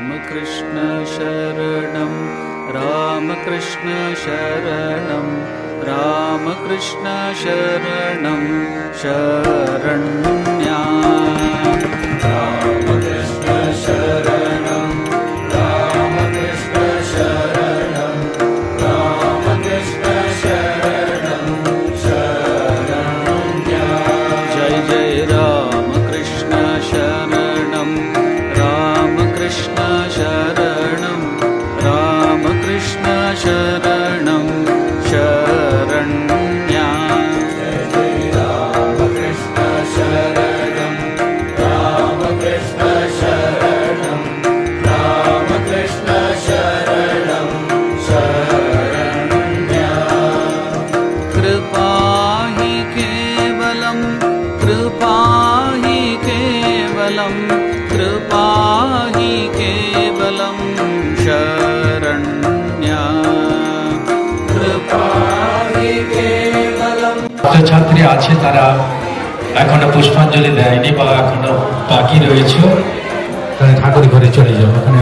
कृष्ण शरणं रामकृष्ण शरणं रामकृष्ण शरणं शरण्या रामकृष्ण शरणं रामकृष्ण शरणं रामकृष्ण शरणं शरण्या जय जय रामकृष्ण शरणं रामकृष्ण शरणं रामकृष्ण शरणं शरण्या जय जय रामकृष्ण शरणं रामकृष्ण शरणं रामकृष्ण शरणं शरण्या कृपा हि केवलं कृपा हि केवलं कृपा हि केवलं शरण्या कृपा हि केवलं ছাত্রছাত্রী আছে তারা এখনো পুষ্পাঞ্জলি দেয়নি বা এখনো বাকি রয়েছে তারা ঠাকুর ঘরে চলে যাবে। ওখানে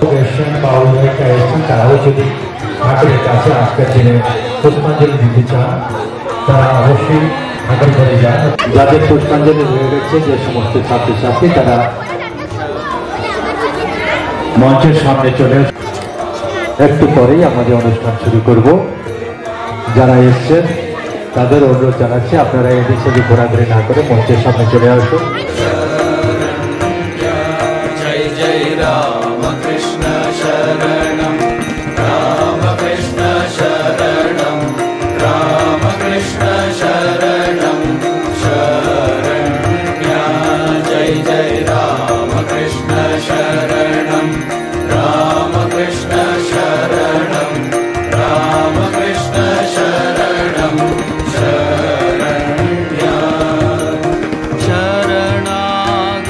তারাও যদি ঠাকুরের কাছে আজকের দিনে পুষ্পাঞ্জলি দিতে চান তারা অবশ্যই ঠাকুর ঘরে যান। যাদের পুষ্পাঞ্জলি হয়ে গেছে যে সমস্ত ছাত্রছাত্রী তারা মঞ্চের সামনে চলে একটু পরেই আমাদের অনুষ্ঠান শুরু করব। যারা এসছেন তাদের অনুরোধ জানাচ্ছি আপনারা এদিক সেদিক ঘোরাঘুরি না করে মঞ্চের সামনে চলে আসুন। जय जय रामकृष्ण शरणं रामकृष्ण शरणं रामकृष्ण शरणं शरण्या जय जय रामकृष्ण शरणं रामकृष्ण शरणं रामकृष्ण शरणं शरण्या शरणागतोऽहं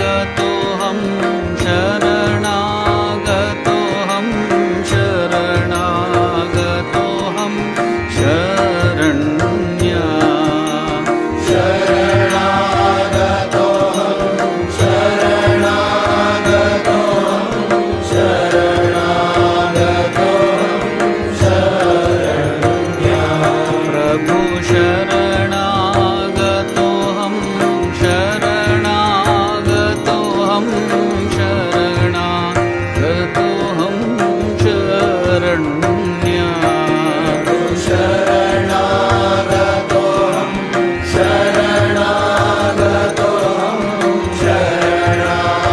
शरणागतोऽहं शरणागतोऽहं शरण्या शरणागतोऽहं शरणागतोऽहं शरणागतोऽहं शरण्या प्रभु शरणागतोऽहं शरणागतोऽहं शरणागतोऽहं शरण्या शरणागतोऽहं शरणागतोऽहं शरणागतोऽहं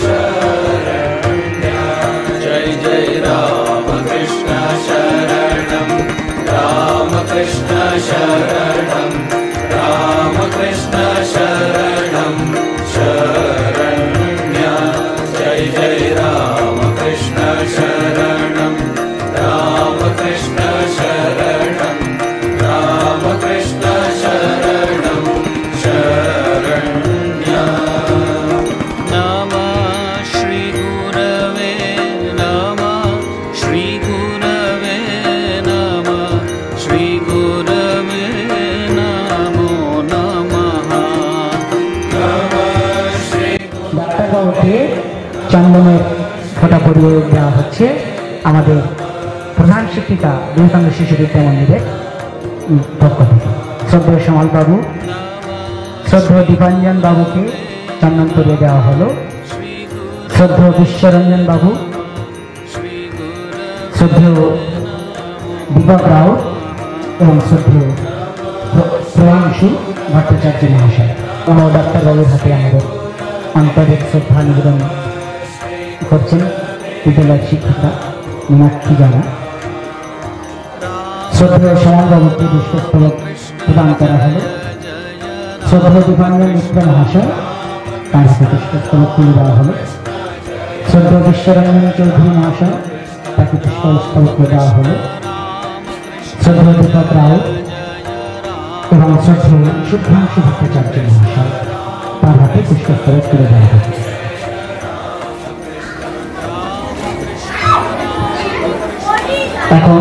शरण्या जय जय रामकृष्ण शरणं रामकृष्ण शरणं रामकृष्ण शरणं शरण्या जय जय रामकृष्ण शरणं रामकृष्ण शरणं रामकृष्ण शरणं शरण्या नमः श्री गुरवे नमः श्री गुरवे नमः श्री गुरवे नमो नमः नमः श्री ডাক্তারবাবুকে চন্দনের ফোঁটা পরিয়ে দেওয়া হচ্ছে আমাদের প্রধান শিক্ষিকা বিবেকানন্দ শিশু বিদ্যা মন্দিরের পক্ষ থেকে। শ্রদ্ধেয় শ্যামল বাবু শ্রদ্ধেয় দীপাঞ্জন বাবুকে চন্দন পরিয়ে দেওয়া হলো। শ্রদ্ধেয় বিশ্বরঞ্জন বাবু শ্রদ্ধেয় দীপক রাও এবং শ্রদ্ধেয় প্রয়াংশু ভট্টাচার্য মহাশয় ও ডাক্তারবাবুর হাতে আমাদের আন্তরিক শ্রদ্ধা নিবেদন করছেন বিদ্যালয়ের শিক্ষিকা মীনাক্ষী জানা। শ্রদ্ধেয় শ্যামলবাবুকে পুষ্পস্তবক প্রদান করা হলো। শ্রদ্ধেয় দীপাঞ্জন মিত্র মহাশয় তার হাতে পুষ্পস্তবক তুলে দেওয়া হলো। শ্রদ্ধেয় বিশ্বরঞ্জন চৌধুরী মহাশয় তাকে পুষ্পস্তবক দেওয়া হলো। শ্রদ্ধেয় দীপক রাও এবং শ্রদ্ধেয় শুভ্রাংশু ভট্টাচার্য মহাশয় তার হাতে পুষ্পস্তবক তুলে দেওয়া হলো। এখন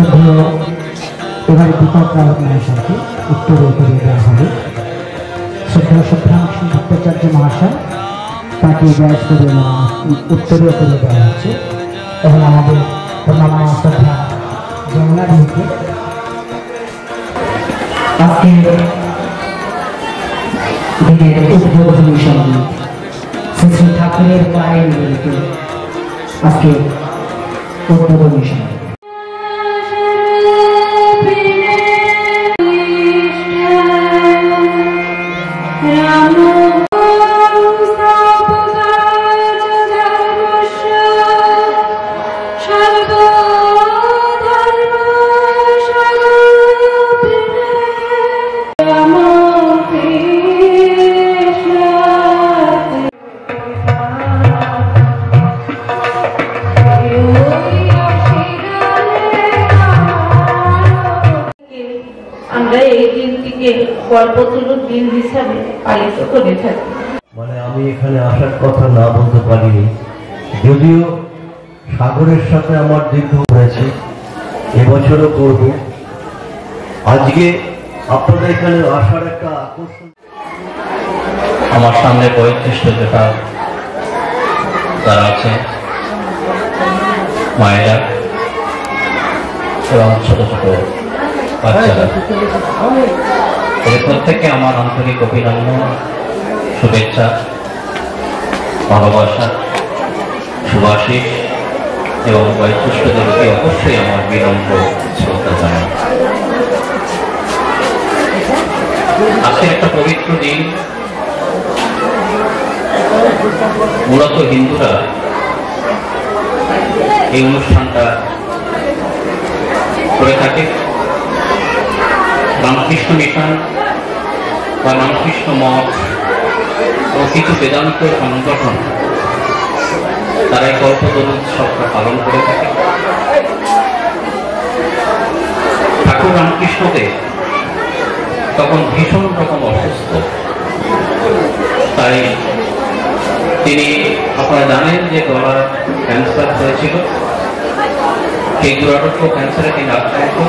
শ্রদ্ধেয় এবারে দীপক রায় মহাশয়কে উত্তরে করিয়ে দেওয়া হবে। শ্রদ্ধেয় শুভ্রাংশু ভট্টাচার্য মহাশয় তাকে ব্যাস করে উত্তরে করিয়ে দেওয়া হচ্ছে। এবং আমাদের প্রণাম শ্রদ্ধা যমুনা দিকে আজকে দিনের উদ্বোধনী সঙ্গীত শ্রী শ্রী ঠাকুরের পায়ে নিবেদিত আজকে উদ্বোধনী সঙ্গীত। কল্পতরুর দিন হিসাবে পালিত করে থাকি। মানে আমি এখানে আসার কথা না বলতে পারিনি, যদিও সাগরের সাথে আমার দীর্ঘ হয়েছে, এবছরও করব। আজকে আপনাদের এখানে আসার একটা আকর্ষণ, আমার সামনে বয়োজ্যেষ্ঠ যারা আছে, মায়েরা এবং ছোট ছোট বাচ্চারা, এদের প্রত্যেককে আমার আন্তরিক অভিনন্দন, শুভেচ্ছা, ভালোবাসা, সুভাষিস এবং বয়োজ্যেষ্ঠদেরকে অবশ্যই আমার বিনম্র শ্রদ্ধা জানাই। আজকে একটা পবিত্র দিন। মূলত হিন্দুরা এই অনুষ্ঠানটা করে থাকে। রামকৃষ্ণ মিশন বা রামকৃষ্ণ মঠ ও কিছু বেদান্ত সংগঠন তারা এই কল্পতরু উৎসবটা পালন করে থাকে। ঠাকুর রামকৃষ্ণদেব তখন ভীষণ রকম অসুস্থ, তাই তিনি, আপনারা জানেন যে গলার ক্যান্সার হয়েছিল, সেই দুরারোগ্য ক্যান্সারে তিনি আক্রান্ত।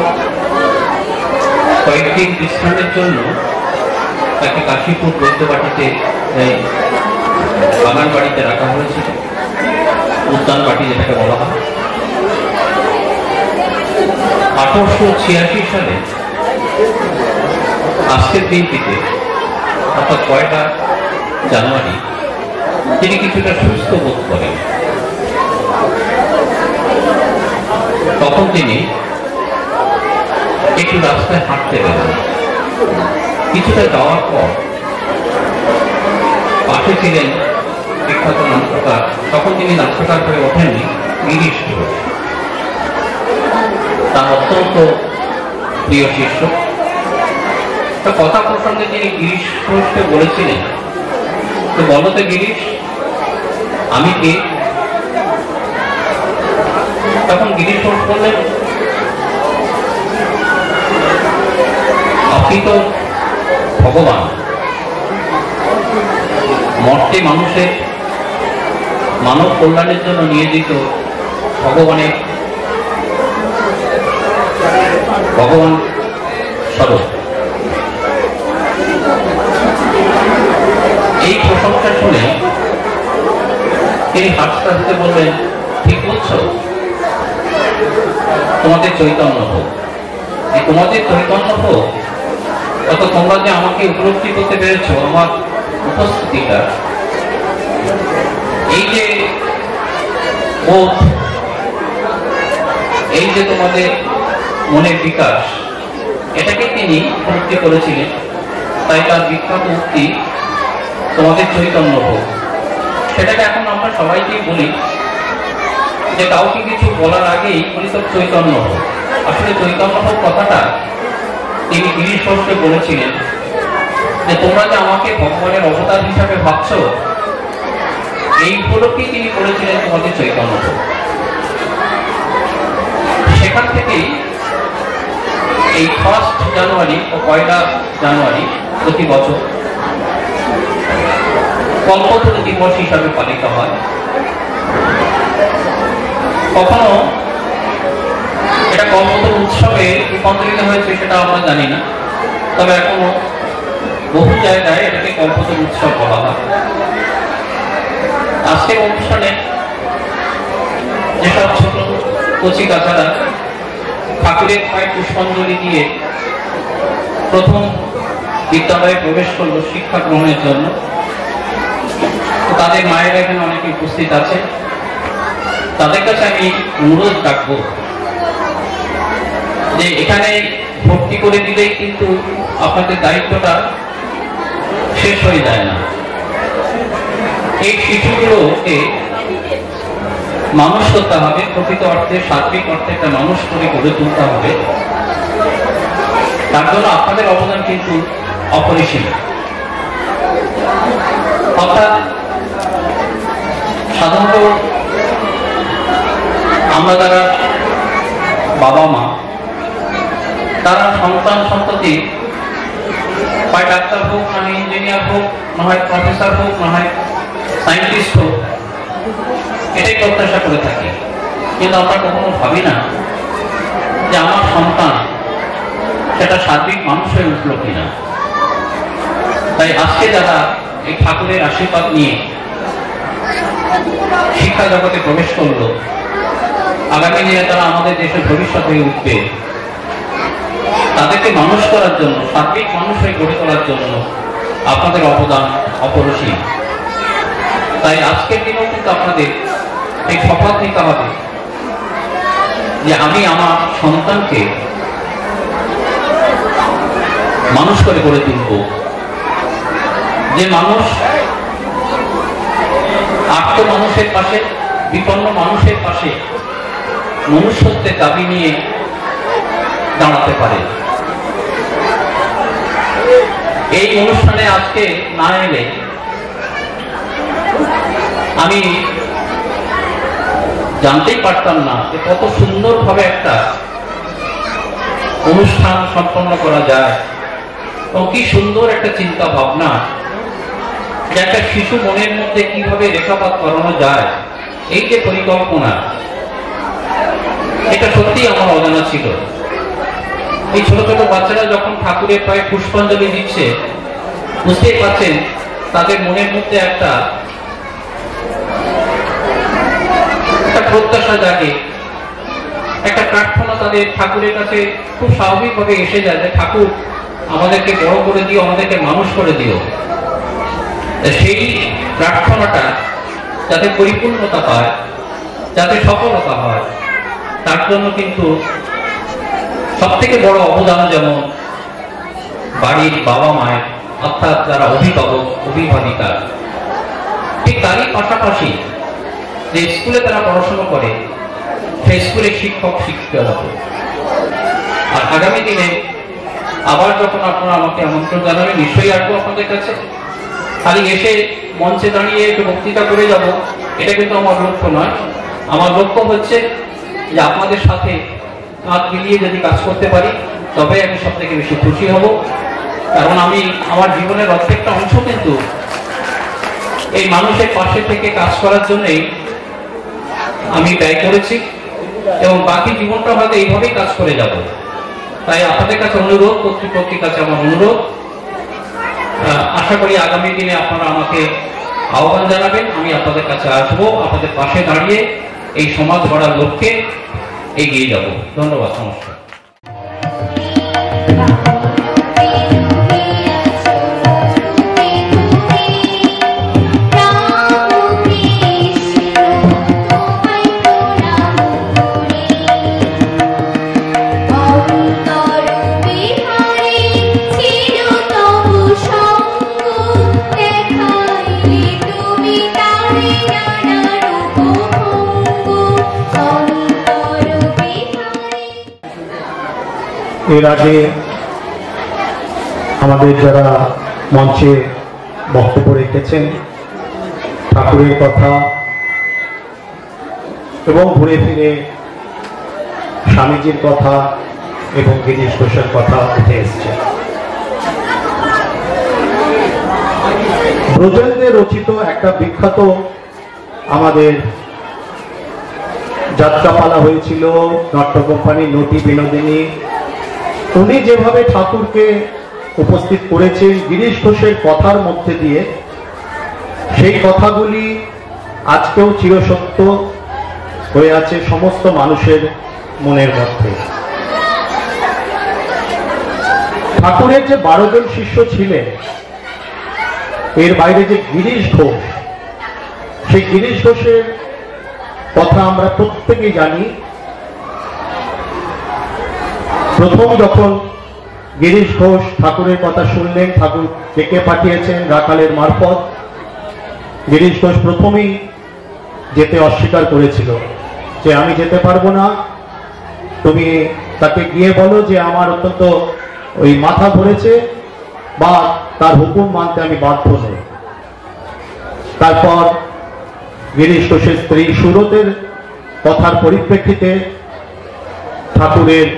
কয়েকদিন বিশ্রামের জন্য তাকে কাশীপুর বৈদ্যবাটিতে বাগান বাড়িতে রাখা হয়েছিল, উদ্যান বাটি যেটাকে বলা হয়। 1886 সালে আজকের দিনটিতে, অর্থাৎ 1 জানুয়ারি, তিনি কিছুটা সুস্থ বোধ করেন। তখন তিনি একটু রাস্তায় হাঁটতে গেলেন। কিছুটা যাওয়ার পর পাশে ছিলেন বিখ্যাত নাট্যকার, তখন তিনি নাট্যকার হয়ে ওঠেননি, গিরিশ ঘোষ, তার অত্যন্ত প্রিয় শিষ্য। কথা প্রসঙ্গে তিনি গিরিশ ঘোষকে বলেছিলেন, তো বলতে গিরিশ, আমি কে? তখন গিরিশ ঘোষ বললেন, আপনি তো ভগবান। মঠটি মানুষের মানব কল্যাণের জন্য নিয়োজিত ভগবান স্বরূপ। এই প্রশংসা শুনে তিনি হাসতে হাসতে বললেন, ঠিক বলছো, তোমাদের চৈতন্য হোক। তোমাদের চৈতন্য হোক, অত তোমরা যে আমাকে উপলব্ধি করতে পেরেছ, আমার উপস্থিতিটা, এই যে বোধ, এই যে তোমাদের মনের বিকাশ, এটাকে তিনি উপলব্ধি করেছিলেন। তাই তার বিখ্যাত উক্তি, তোমাদের চৈতন্য হোক, সেটাকে এখন আমরা সবাইকেই বলি, যে কাউকে কিছু বলার আগেই বলি তো চৈতন্য হোক। আসলে চৈতন্য হোক কথাটা তিনি গিরিশ ঘোষকে বলেছিলেন, যে তোমরা যে আমাকে ভগবানের অবতার হিসাবে ভাবছ, এই উপলক্ষেই তিনি বলেছিলেন তোমাদের চৈতন্য হোক। সেখান থেকেই এই 1 জানুয়ারি ও 1 জানুয়ারি প্রতি বছর কল্পতরু দিবস হিসাবে পালিত হয়। কখনো এটা এটা কল্পতরু উৎসবে রূপান্তরিত হয়েছে সেটা আমরা জানি না, তবে এখনো বহু জায়গায় এটাকে কল্পতরু উৎসব বলা হয়। আজকের অনুষ্ঠানে যেসব ছোট কচি কাছারা ঠাকুরের পায়ে পুষ্পাঞ্জলি দিয়ে প্রথম বিদ্যালয়ে প্রবেশ করলো শিক্ষা গ্রহণের জন্য, তাদের মায়েরা এখানে অনেকে উপস্থিত আছে। তাদের কাছে আমি অনুরোধ রাখবো যে এখানে ভর্তি করে দিলেই কিন্তু আপনাদের দায়িত্বটা শেষ হয়ে যায় না। এই শিশুগুলোকে মানুষ করতে হবে, প্রকৃত অর্থে সার্বিক অর্থে একটা মানুষ করে গড়ে তুলতে হবে। তার জন্য আপনাদের অবদান কিন্তু অপরিসীম। অর্থাৎ সাধারণত আমরা যারা বাবা মা, তারা সন্তান সন্ততি হয় ডাক্তার হোক, না হয় ইঞ্জিনিয়ার হোক, না হয় প্রফেসর হোক, না হয় সায়েন্টিস্ট হোক, এটাই প্রত্যাশা করে থাকি। কিন্তু আমরা কখনো ভাবি না যে আমার সন্তান সেটা সার্বিক মানুষ হয়ে উঠল কিনা। তাই আজকে যারা এই ঠাকুরের আশীর্বাদ নিয়ে শিক্ষা জগতে প্রবেশ করলো, আগামী দিনে তারা আমাদের দেশের ভবিষ্যৎ হয়ে উঠবে, তাদেরকে মানুষ করার জন্য, সার্বিক মানুষ হয়ে গড়ে তোলার জন্য আপনাদের অবদান অপরিসীম। তাই আজকের দিনেও কিন্তু আপনাদের এই শপথ নিতে হবে যে আমি আমার সন্তানকে মানুষ করে গড়ে তুলব, যে মানুষ আর্ত মানুষের পাশে, বিপন্ন মানুষের পাশে মনুষ্যত্বের দাবি নিয়ে দাঁড়াতে পারে। এই অনুষ্ঠানে আজকে না এলে আমি জানতেই পারতাম না যে কত সুন্দরভাবে একটা অনুষ্ঠান সম্পন্ন করা যায় এবং কি সুন্দর একটা চিন্তা ভাবনা, যে একটা শিশু মনের মধ্যে কিভাবে রেখাপাত করানো যায়, এই যে পরিকল্পনা, এটা সত্যি আমার অজানা ছিল। এই ছোট ছোট বাচ্চারা যখন ঠাকুরের পায়ে পুষ্পাঞ্জলি দিচ্ছে, বুঝতেই পারছেন তাদের মনের মধ্যে একটা প্রত্যাশা জাগে, একটা প্রার্থনা তাদের ঠাকুরের কাছে খুব স্বাভাবিকভাবে এসে যায় যে ঠাকুর আমাদেরকে বড় করে দিও, আমাদেরকে মানুষ করে দিও। সেই প্রার্থনাটা যাতে পরিপূর্ণতা পায়, যাতে সফলতা হয়, তার জন্য কিন্তু সব থেকে বড় অবদান যেমন বাড়ির বাবা মায়ের, অর্থাৎ যারা অভিভাবক অভিভাবিকা, ঠিক তারই পাশাপাশি যে স্কুলে তারা পড়াশোনা করে সেই স্কুলের শিক্ষক শিক্ষিকা হবে। আর আগামী দিনে আবার যখন আপনারা আমাকে আমন্ত্রণ জানাবেন, নিশ্চয়ই আসবো আপনাদের কাছে। খালি এসে মঞ্চে দাঁড়িয়ে একটু বক্তৃতা করে যাব, এটা কিন্তু আমার লক্ষ্য নয়। আমার লক্ষ্য হচ্ছে যে আপনাদের সাথে কাঁধ মিলিয়ে যদি কাজ করতে পারি, তবে আমি সব থেকে বেশি খুশি হব। কারণ আমি আমার জীবনের প্রত্যেকটা অংশ কিন্তু এই মানুষের পাশে থেকে কাজ করার জন্যই আমি ব্যয় করেছি এবং বাকি জীবনটা হয়তো এইভাবেই কাজ করে যাব। তাই আপনাদের কাছে অনুরোধ, কর্তৃপক্ষের কাছে আমার অনুরোধ, আশা করি আগামী দিনে আপনারা আমাকে আহ্বান জানাবেন, আমি আপনাদের কাছে আসবো, আপনাদের পাশে দাঁড়িয়ে এই সমাজ গড়ার লক্ষ্যে এগিয়ে যাব। ধন্যবাদ, নমস্কার। এর আগে আমাদের যারা মঞ্চে বক্তব্য রেখেছেন ঠাকুরের কথা এবং ঘুরে ফিরে স্বামীজির কথা এবং গিরিশ ঘোষের কথা উঠে এসছে। ব্রজেন্দ্রে রচিত একটা বিখ্যাত আমাদের যাত্রাপালা হয়েছিল, নাট্য কোম্পানি নটি বিনোদিনী, উনি যেভাবে ঠাকুরকে উপস্থিত করেছেন গিরিশ ঘোষের কথার মধ্যে দিয়ে, সেই কথাগুলি আজকেও চিরসত্য হয়ে আছে সমস্ত মানুষের মনের মধ্যে। ঠাকুরের যে 12 জন শিষ্য ছিলেন, এর বাইরে যে গিরিশ ঘোষ, সেই গিরিশ ঘোষের কথা আমরা প্রত্যেকেই জানি। প্রথম যখন গিরিশ ঘোষ ঠাকুরের কথা শুনলেন, ঠাকুর ডেকে পাঠিয়েছেন রাখালের মারফত, গিরিশ ঘোষ প্রথমেই যেতে অস্বীকার করেছিল যে আমি যেতে পারবো না, তুমি তাকে গিয়ে বলো যে আমার অত্যন্ত ওই মাথা ধরেছে বা তার হুকুম মানতে আমি বাধ্য নই। তারপর গিরিশ ঘোষের স্ত্রী সুরতের কথার পরিপ্রেক্ষিতে ঠাকুরের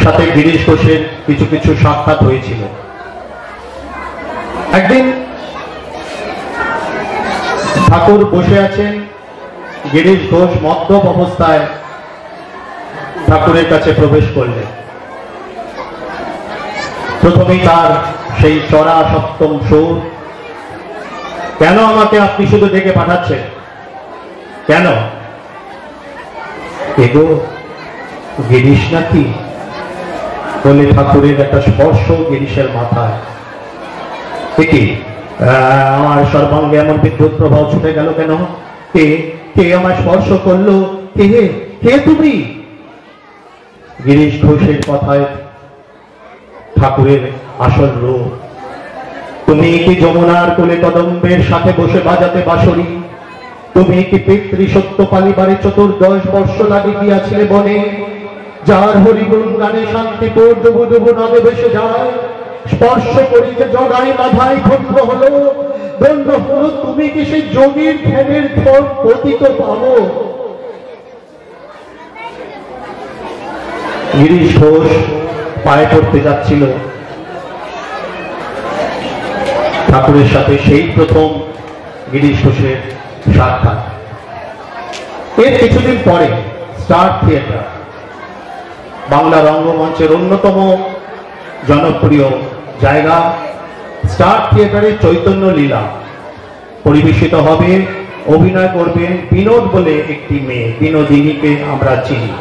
সাথে গিরিশ ঘোষের কিছু কিছু সাক্ষাৎ হয়েছিল। একদিন ঠাকুর বসে আছেন, গিরিশ ঘোষ মদ্যপ অবস্থায় ঠাকুরের কাছে প্রবেশ করলেন। প্রথমেই তার সেই চড়া সপ্তম সুর, কেন আমাকে আপনি শুধু ডেকে পাঠাচ্ছেন, কেন? এগো গিরিশ নাকি? বলে ঠাকুরের একটা স্পর্শ গিরিশের মাথায়। কি আমার সর্বাঙ্গে এমন বিদ্যুৎ প্রভাব ছুটে গেল কেন? কে কে আমার স্পর্শ করলো? কে কে তুমি? গিরিশ ঘোষের কথায় ঠাকুরের আসল রূপ। তুমি কি যমুনার কোলে কদম্বের সাথে বসে বাজাতে বাঁশরি? তুমি কি পিতৃ সত্য পালিবারে 14 বর্ষ লাগি গিয়াছিলে বনে? যার হরিগুণ গানে শান্তিপুর ডুবু ডুবু নদে ভেসে যায়, স্পর্শ করি যে জগাই বাধাই ক্ষুব্ধ হলো, বন্ধ হলো। তুমি কি সেই যোগীর ধ্যানের ফল পতিত পাবো? গিরিশ ঘোষ পায়ে পড়তে যাচ্ছিল ঠাকুরের সাথে, সেই প্রথম গিরিশ ঘোষের সাক্ষাৎ। এর কিছুদিন পরে স্টার থিয়েটার, বাংলা রঙ্গমঞ্চের অন্যতম জনপ্রিয় জায়গা, স্টার থিয়েটারে চৈতন্য লীলা পরিবেশিত হবে। অভিনয় করবেন বিনোদ বলে একটি মেয়ে, বিনোদিনীকে আমরা চিনি।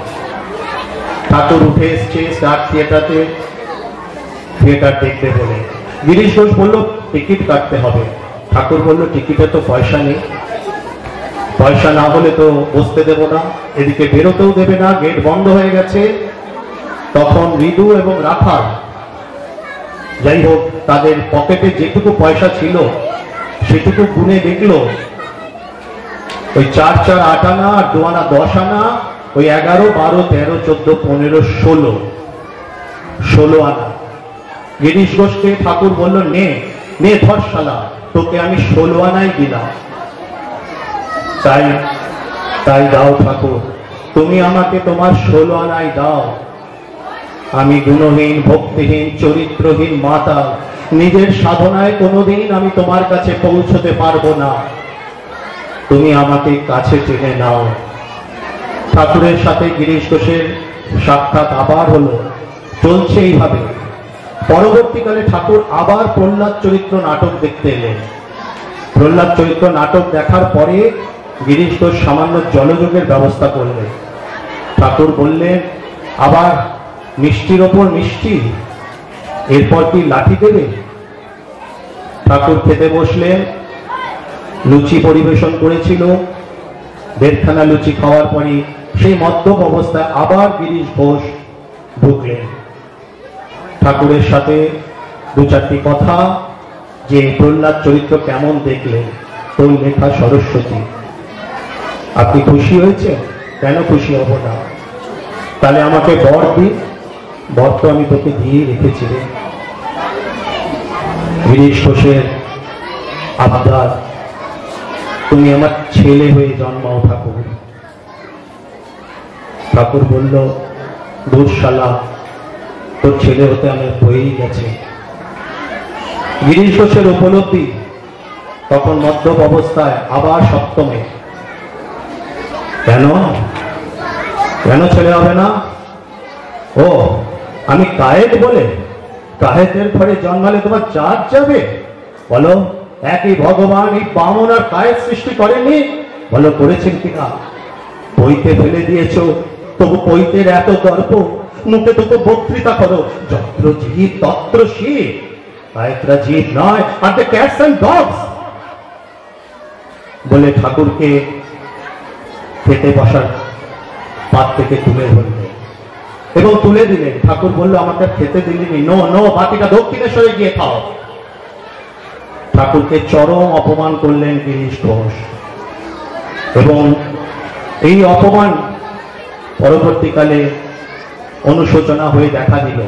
ঠাকুর উঠে এসছে স্টার থিয়েটারে থিয়েটার দেখতে বলে। গিরিশ ঘোষ বলল টিকিট কাটতে হবে। ঠাকুর বলল টিকিটে তো পয়সা নেই, পয়সা না হলে তো বসতে দেব না, এদিকে বেরোতেও দেবে না, গেট বন্ধ হয়ে গেছে। তখন ঋদু এবং রাখাল, যাই হোক, তাদের পকেটে যেটুকু পয়সা ছিল সেটুকু গুনে দেখলো, ওই 4 4 8 আনা আর 2 আনা 10 আনা, ওই 11 12 13 14 15 16 আনা। গিরিশ ঘোষকে ঠাকুর বলল নে নে ধর শালা, তোকে আমি 16 আনাই দিলাম। তাই দাও ঠাকুর, তুমি আমাকে তোমার 16 আনাই দাও। আমি গুণহীন, ভক্তিহীন, চরিত্রহীন মাতা, নিজের সাধনায় কোনোদিন আমি তোমার কাছে পৌঁছতে পারবো না, তুমি আমাকে কাছে টেনে নাও। ঠাকুরের সাথে গিরিশ ঘোষের সাক্ষাৎ আবার হলো, চলছে এইভাবে। পরবর্তীকালে ঠাকুর আবার প্রহ্লাদ চরিত্র নাটক দেখতে এলেন। প্রহ্লাদ চরিত্র নাটক দেখার পরে গিরিশ ঘোষ সামান্য জলযোগের ব্যবস্থা করলেন। ঠাকুর বললেন আবার মিষ্টির ওপর মিষ্টি, এরপর কি লাঠি দেবে? ঠাকুর খেতে বসলেন, লুচি পরিবেশন করেছিল। 1.5 খানা লুচি খাওয়ার পরে সেই মদ্যপ অবস্থায় আবার গিরিশ ঘোষ ঢুকলেন। ঠাকুরের সাথে 2-4টি কথা, যে প্রহ্লাদ চরিত্র কেমন দেখলেন, তোর লেখা সরস্বতী, আপনি খুশি হয়েছে? কেন খুশি হব না? তাহলে আমাকে বর দিন, বর তো আমি তোকে দিয়ে রেখেছি রে। গিরিশ ঘোষের আবদার, তুমি আমার ছেলে হয়ে জন্মাও ঠাকুর। ঠাকুর বলল দূর শালা, তোর ছেলে হতে আমার হয়েই গেছে। গিরিশ ঘোষের উপলব্ধি তখন মদ্যপ অবস্থায়, আবার সপ্তমে কেন কেন ছেলে হবে না? ও আমি কায়েত বলে? কায়েতের ঘরে জন্মালে তোমার জাত যাবে? বলো, একই ভগবান এই বামন আর কায়েত সৃষ্টি করেনি? বলো করেছেন কিনা? পইতে ফেলে দিয়েছ, তবু পইতের এত গর্ব, মুখে তবু বক্তৃতা করো যত্র জীব তত্র শিব। কায়েতরা জীব নয়, আর দ্য ক্যাটস অ্যান্ড ডগস বলে ঠাকুরকে খেতে বসার পাত থেকে তুলে ধরলেন এবং তুলে দিলেন। ঠাকুর বলল, আমাকে খেতে দিলেনি, নো নো, বাকিটা দক্ষিণেশ্বরে গিয়ে খাও। ঠাকুরকে চরম অপমান করলেন গিরিশ ঘোষ, এবং এই অপমান পরবর্তীকালে অনুশোচনা হয়ে দেখা দিল।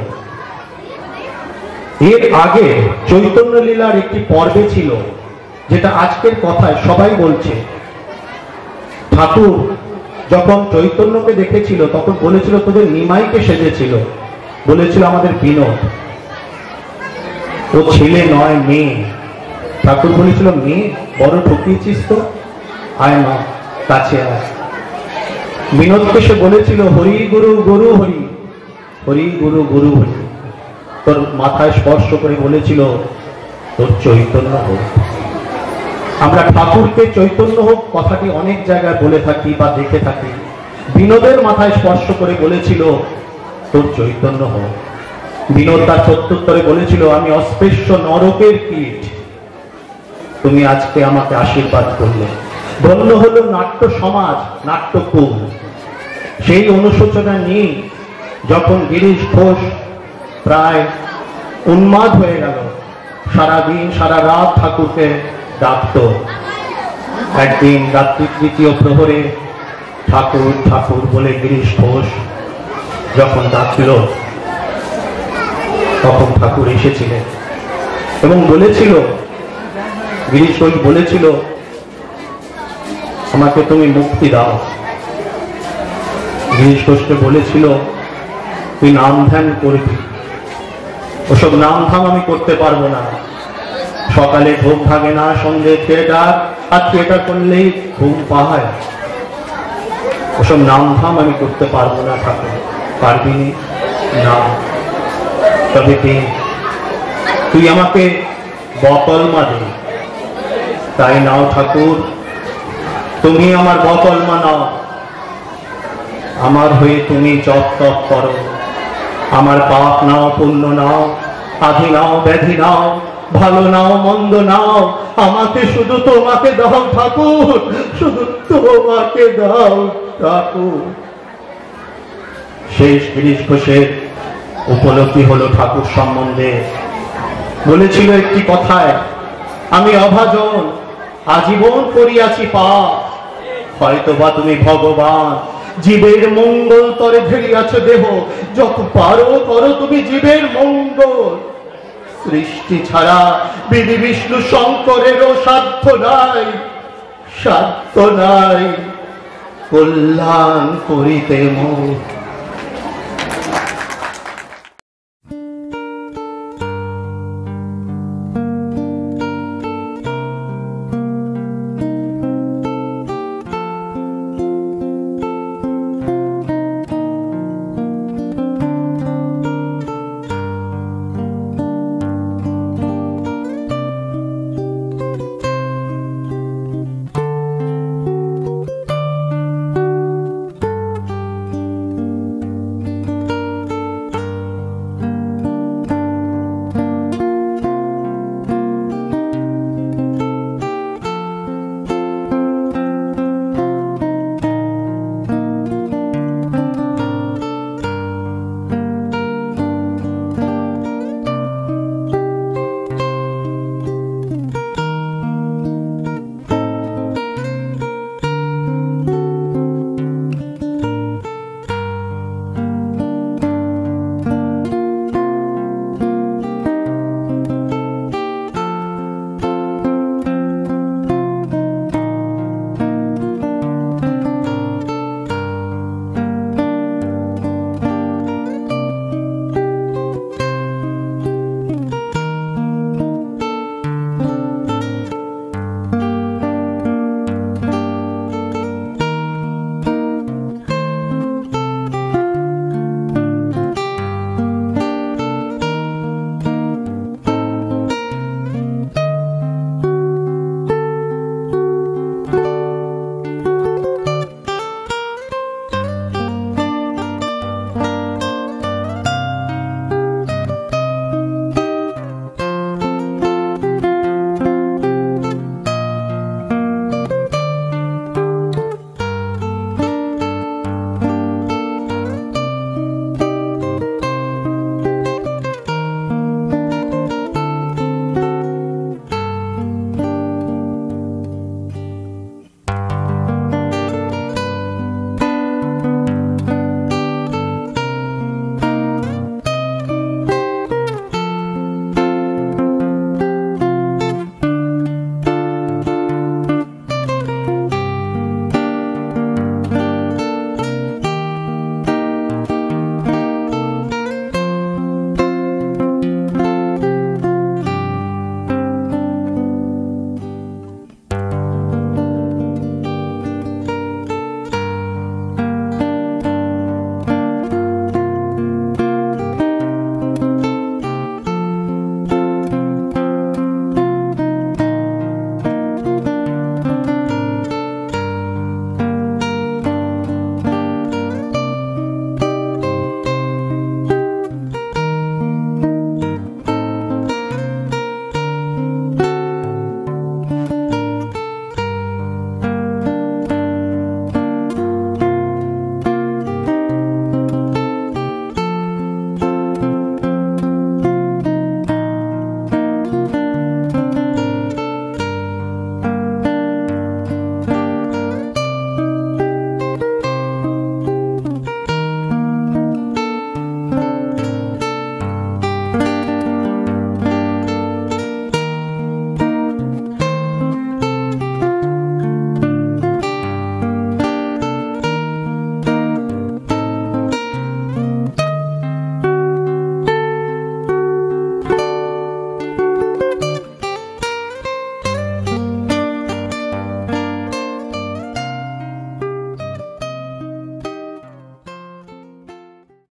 এর আগে চৈতন্য লীলার একটি পর্বে ছিল, যেটা আজকের কথায় সবাই বলছে। ঠাকুর যখন চৈতন্যকে দেখেছিল তখন বলেছিল, তোদের নিমাইকে সেজেছিল, বলেছিল আমাদের বিনোদ, ও ছেলে নয় মেয়ে। ঠাকুর বলেছিল, মেয়ে বড় ঠকিয়েছিস তো, আয় মা কাছে আয়। বিনোদকে সে বলেছিল, হরি গুরু গুরু হরি, হরি গুরু গুরু হরি। তোর মাথায় স্পর্শ করে বলেছিল, তোর চৈতন্য হোক। আমরা ঠাকুরকে চৈতন্য হোক কথাটি অনেক জায়গায় বলে থাকি বা দেখে থাকি। বিনোদের মাথায় স্পর্শ করে বলেছিল, তোর চৈতন্য হোক। বিনোদ তার প্রত্যুত্তরে বলেছিল, আমি অস্পৃশ্য নরকের কীট, তুমি আজকে আমাকে আশীর্বাদ করলে। ধন্য হলো নাট্য সমাজ, নাট্যকুল। সেই অনুশোচনা নিয়ে যখন গিরিশ ঘোষ প্রায় উন্মাদ হয়ে গেল, সারাদিন সারা রাত ঠাকুরকে ডাকত। একদিন রাত্রি তৃতীয় প্রহরে ঠাকুর ঠাকুর বলে গিরিশ ঘোষ যখন ডাকল, তখন ঠাকুর এসেছিলেন এবং বলেছিল, গিরিশ ঘোষ বলেছিল, আমাকে তুমি মুক্তি দাও। গিরিশ ঘোষকে বলেছিল, তুই নাম ধ্যান করবি। ওসব নাম ধাম আমি করতে পারবো না। সকালে ঘুম ভাঙে না, সন্ধ্যে থিয়েটার, আর থিয়েটার করলেই ঘুম পায়। ওসব নাম ধাম আমি করতে পারবো না ঠাকুর। পারবি না? তবে তুই আমাকে বকলমা দে। তাই নাও ঠাকুর, তুমি আমার বকলমা নাও। আমার হয়ে তুমি জপ তপ করো। আমার পাপ নাও, পুণ্য নাও, আধি নাও, ব্যাধি নাও, ভালো নাও, মন্দ নাও, আমাকে শুধু তোমাকে দাও ঠাকুর, শুধু তোমাকে দাও ঠাকুর। শেষ গিরিশ ঘোষের উপলব্ধি হলো ঠাকুর সম্বন্ধে। বলেছিল একটি কথায়, আমি অভাজন, আজীবন করিয়াছি পাপ, হয়তোবা তুমি ভগবান, জীবের মঙ্গল তরে ধরিয়াছ দেহ, যত পারো করো তুমি জীবের মঙ্গল। সৃষ্টি ছাড়া বিধি বিষ্ণু শঙ্করেরও সাধ্য নাই, সাধ্য নাই কল্যাণ করিতে মোর।